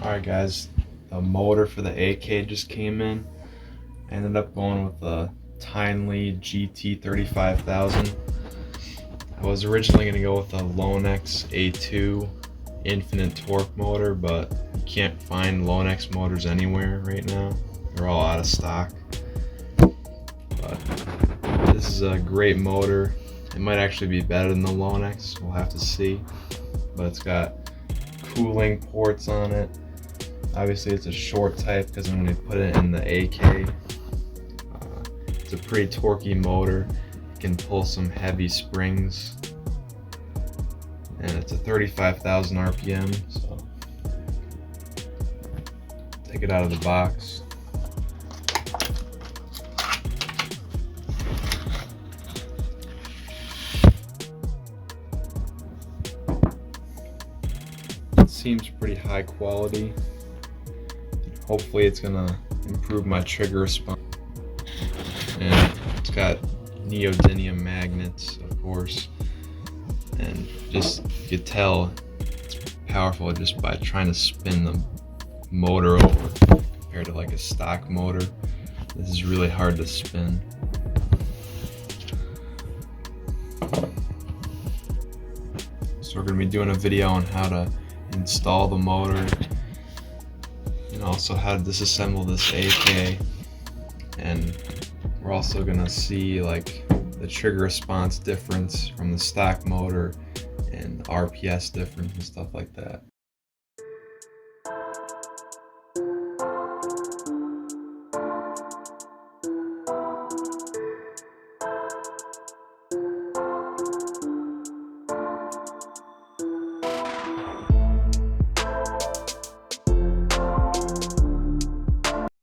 Alright guys, the motor for the AK just came in. I ended up going with the Tienly GT-35000. I was originally going to go with the Lonex A2 infinite torque motor, but you can't find Lonex motors anywhere right now. They're all out of stock. But this is a great motor. It might actually be better than the Lonex, we'll have to see. But it's got cooling ports on it. Obviously it's a short type because I'm going to put it in the AK. It's a pretty torquey motor. It can pull some heavy springs. And it's a 35,000 RPM, so take it out of the box. It seems pretty high quality. Hopefully it's gonna improve my trigger response. And it's got neodymium magnets, of course. And just, you could tell it's powerful just by trying to spin the motor over compared to like a stock motor. This is really hard to spin. So we're going to be doing a video on how to install the motor and also how to disassemble this AK, and we're also going to see like the trigger response difference from the stock motor and RPS difference and stuff like that.